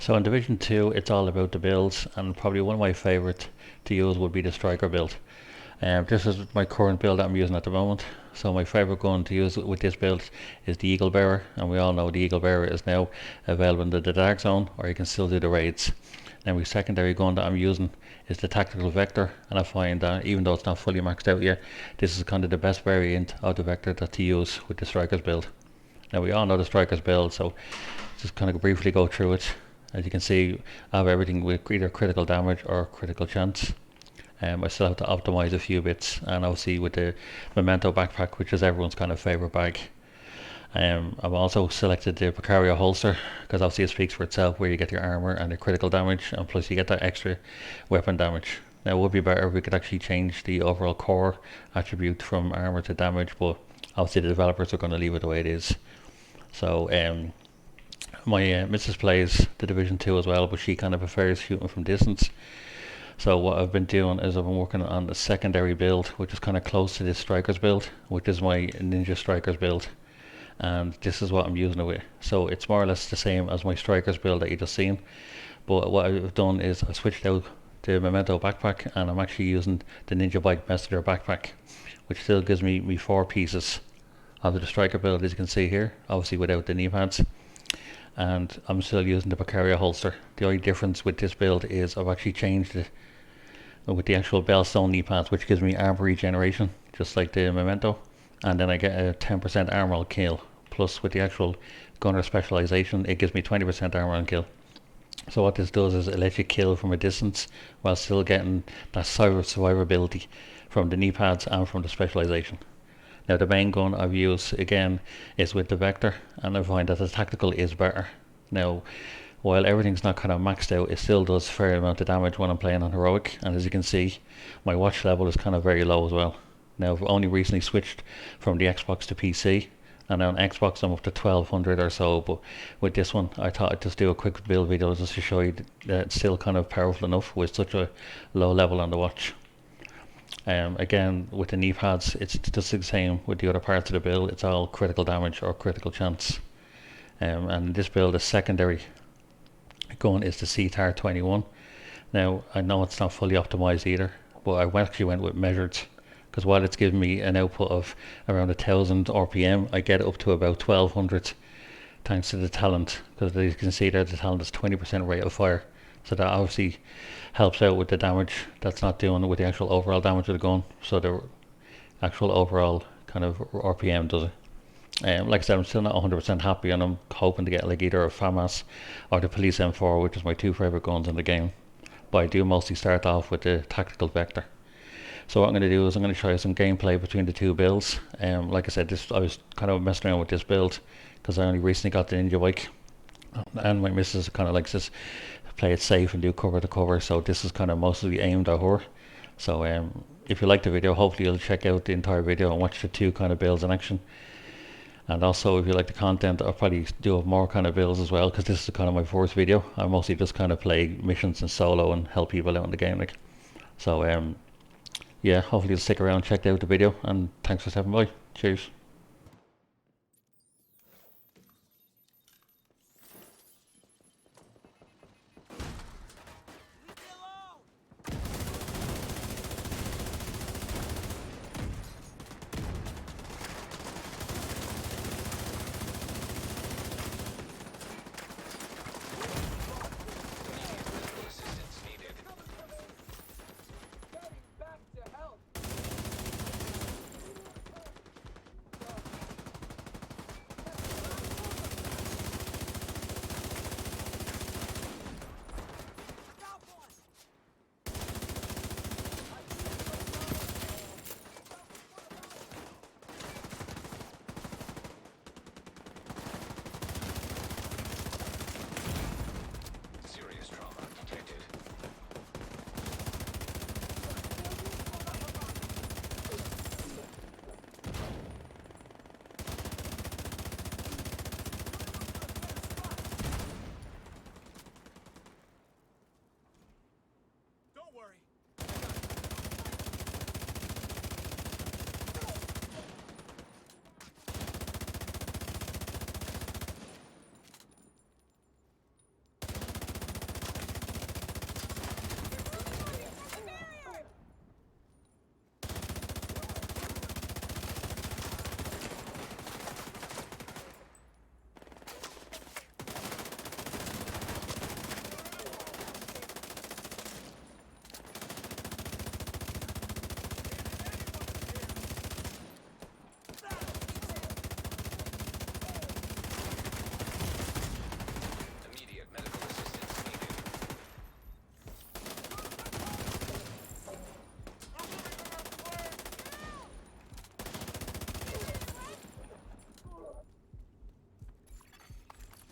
So in Division 2 it's all about the builds, and probably one of my favourite to use would be the Striker build. This is my current build that I'm using at the moment. So my favourite gun to use with this build is the Eagle Bearer, and we all know the Eagle Bearer is now available in the Dark Zone, or you can still do the raids. Now my secondary gun that I'm using is the Tactical Vector, and I find that even though it's not fully maxed out yet, this is kind of the best variant of the Vector that to use with the Strikers build. Now we all know the Strikers build, so just kind of briefly go through it. As you can see, I have everything with either critical damage or critical chance. I still have to optimize a few bits, and obviously with the Memento backpack, which is everyone's kind of favourite bag. I've also selected the Precario holster, because obviously it speaks for itself, where you get your armour and the critical damage, and plus you get that extra weapon damage. Now it would be better if we could actually change the overall core attribute from armour to damage, but obviously the developers are going to leave it the way it is. So my missus plays the Division 2 as well, but she kind of prefers shooting from distance. So what I've been doing is I've been working on the secondary build, which is kind of close to this Strikers build, which is my Ninja Strikers build. And this is what I'm using it with. So it's more or less the same as my Strikers build that you just seen. But what I've done is I switched out the Memento backpack, and I'm actually using the NinjaBike Messenger backpack, which still gives me 4 pieces of the Striker build, as you can see here, obviously without the knee pads. And I'm still using the Precario holster. The only difference with this build is I've actually changed it with the actual Bellstone knee pads, which gives me armor regeneration, just like the Memento. And then I get a 10% armor on kill. Plus with the actual gunner specialization, it gives me 20% armor on kill. So what this does is it lets you kill from a distance while still getting that survivability from the knee pads and from the specialization. Now the main gun I've used again is with the Vector, and I find that the tactical is better. Now while everything's not kind of maxed out, it still does a fair amount of damage when I'm playing on heroic, and as you can see my watch level is kind of very low as well. Now I've only recently switched from the Xbox to PC, and on Xbox I'm up to 1200 or so, but with this one I thought I'd just do a quick build video just to show you that it's still kind of powerful enough with such a low level on the watch. Again with the knee pads it's just the same with the other parts of the build, it's all critical damage or critical chance. And this build, the secondary gun is the CTAR 21. Now I know it's not fully optimized either, but I actually went with measured, because while it's giving me an output of around 1000 RPM, I get up to about 1200 thanks to the talent, because as you can see there the talent is 20% rate of fire. So that obviously helps out with the damage that's not doing with the actual overall damage of the gun, so the actual overall kind of RPM does it. Like I said, I'm still not 100% happy, and I'm hoping to get like either a FAMAS or the Police M4, which is my 2 favourite guns in the game. But I do mostly start off with the Tactical Vector. So what I'm going to do is I'm going to try some gameplay between the 2 builds. Like I said, I was kind of messing around with this build because I only recently got the NinjaBike, and my missus kind of likes this play it safe and do cover to cover, so this is kind of mostly aimed at her. So if you like the video, hopefully you'll check out the entire video and watch the 2 kind of builds in action. And also if you like the content, I'll probably do more kind of builds as well, because this is kind of my first video. I mostly just kind of play missions and solo and help people out in the game, like. So yeah, hopefully you'll stick around, check out the video, and thanks for stopping by. Cheers.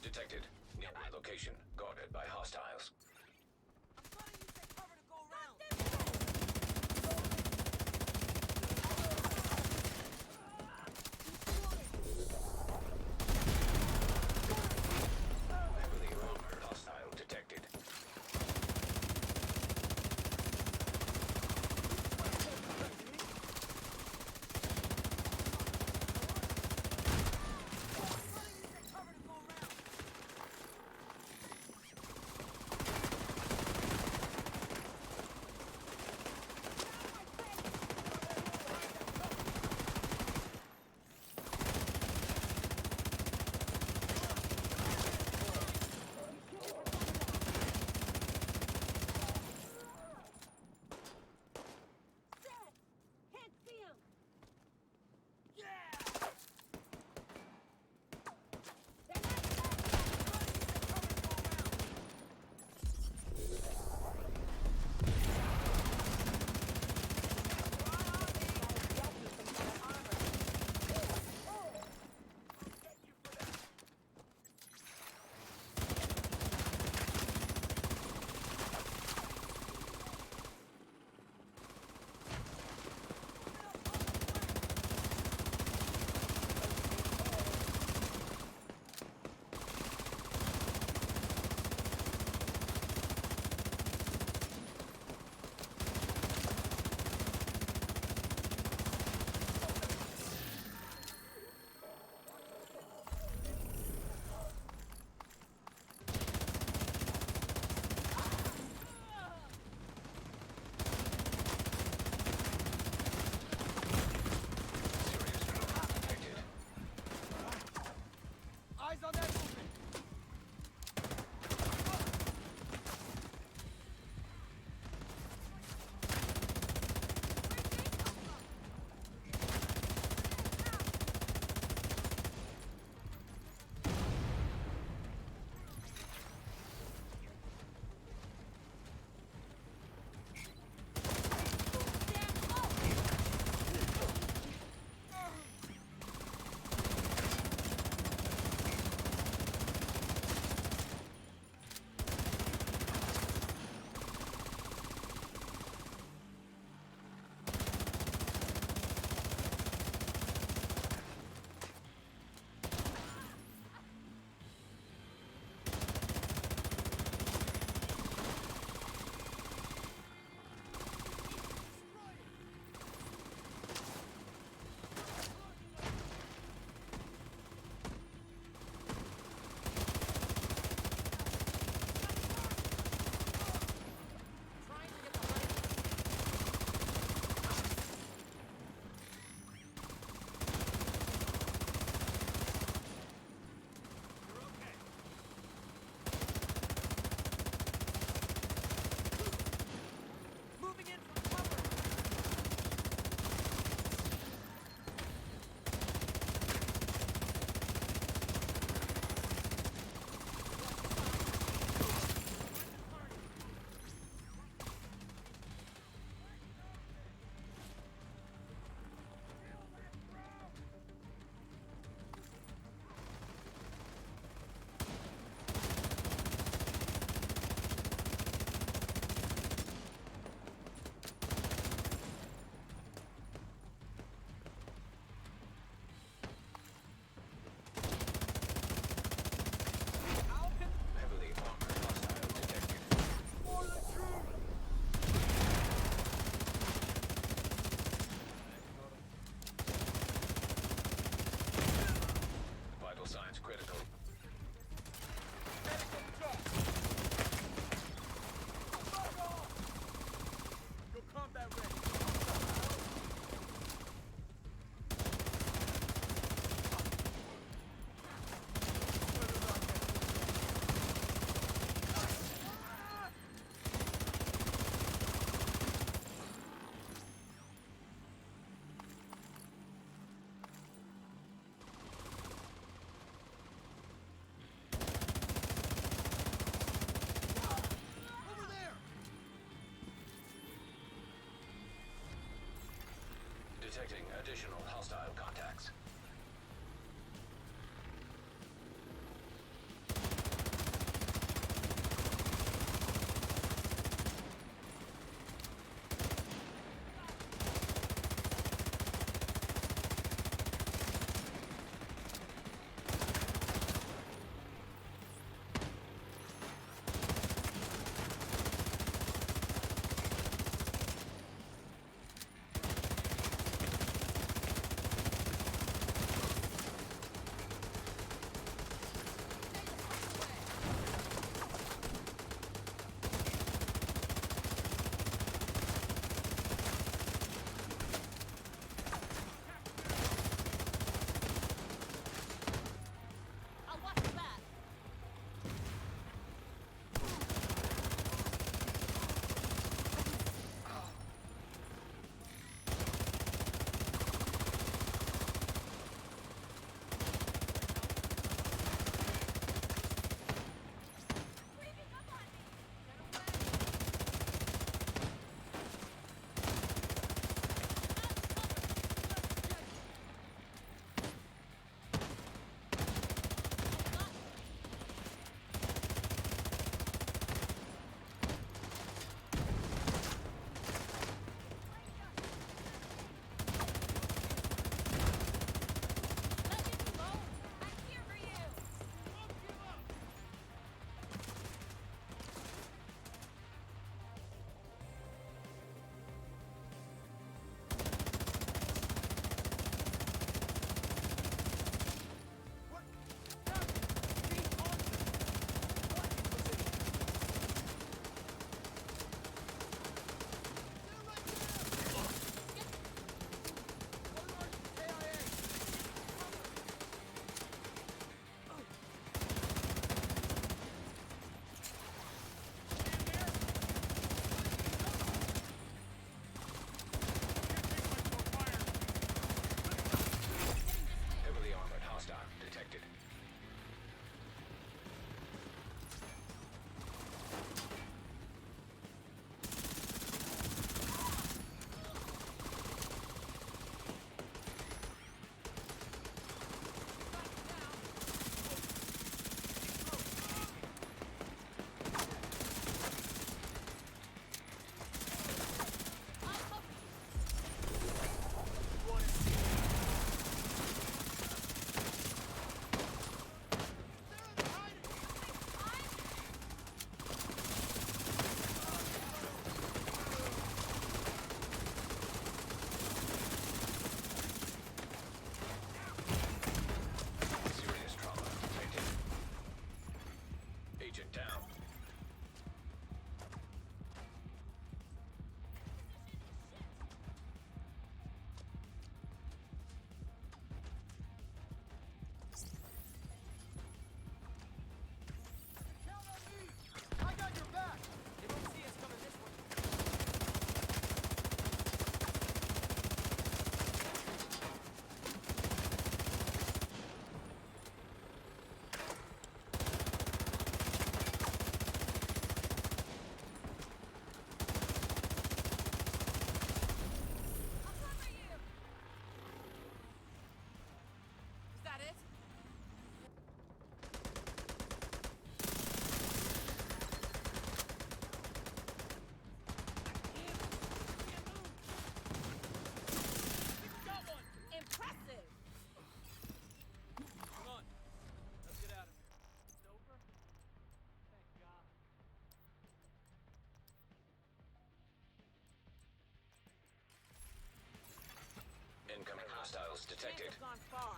Detected. Nearby location. Guarded by hostiles. I'm trying to use that cover to go around. Heavily armored hostile detected. Eyes on that movement! Heavily armored hostile detected. Vital signs critical. Your combat ready. Detecting additional hostile contacts. Hostiles detected. They've gone far.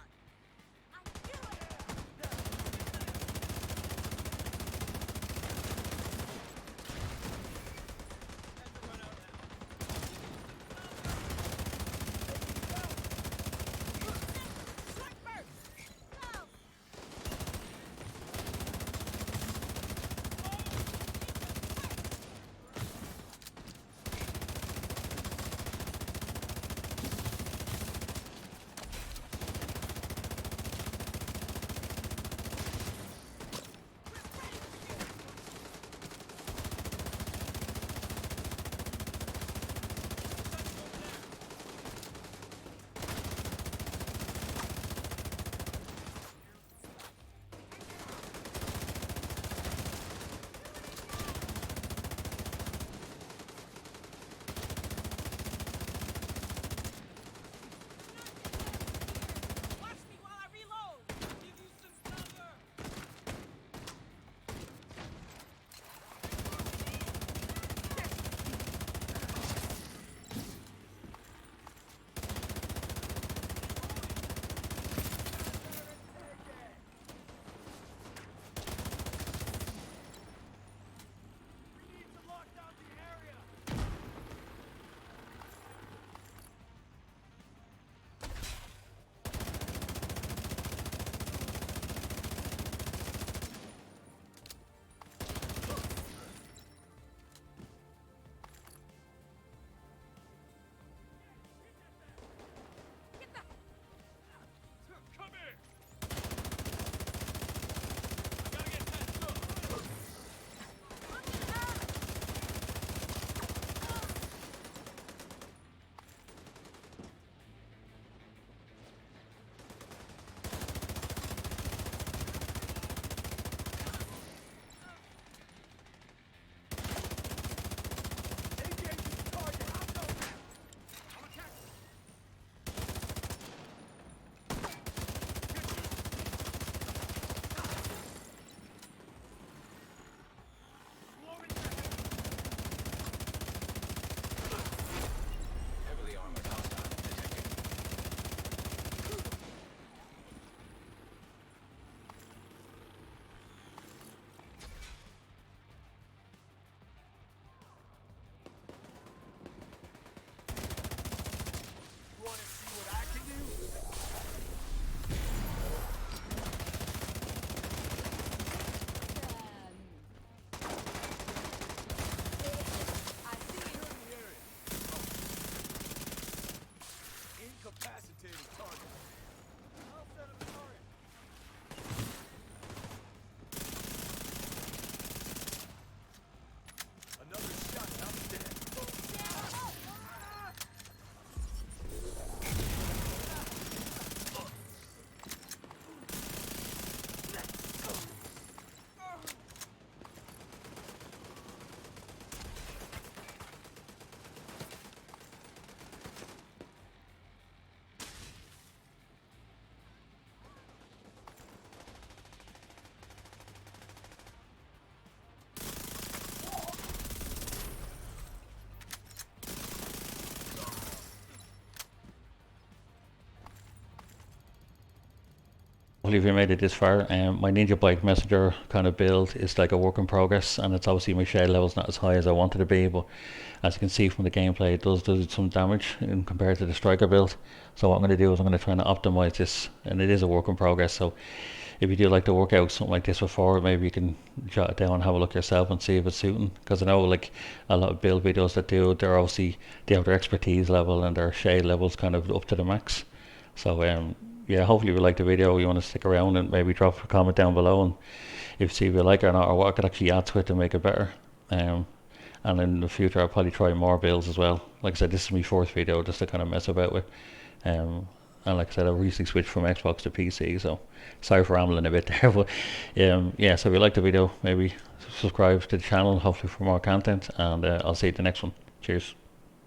Watch me while I reload. Give you some cover. We need to lock down the area. Come here. Gotta get patched up. Heavily armored hostile detected. You wanna see what I can do? I see you in the area. Incapacitated target. I'll set up a target. Another shot and I'm dead. Hopefully if you made it this far, my NinjaBike Messenger kind of build is like a work in progress, and it's obviously my shade level's not as high as I wanted to be, but as you can see from the gameplay, it does do some damage in compared to the Striker build. So what I'm going to do is I'm going to try and optimize this, and it is a work in progress. So if you do like to work out something like this before, maybe you can jot it down and have a look yourself and see if it's suiting, because I know like a lot of build videos that do, they're obviously, they have their expertise level and their shade levels kind of up to the max. So yeah, hopefully if you like the video, you want to stick around and maybe drop a comment down below, and if see if you like it or not, or what I could actually add to it to make it better. And in the future I'll probably try more builds as well. Like I said, this is my fourth video just to kind of mess about with. And like I said, I recently switched from Xbox to PC, so sorry for rambling a bit there, but yeah, so if you like the video, maybe subscribe to the channel, hopefully for more content, and I'll see you at the next one. Cheers.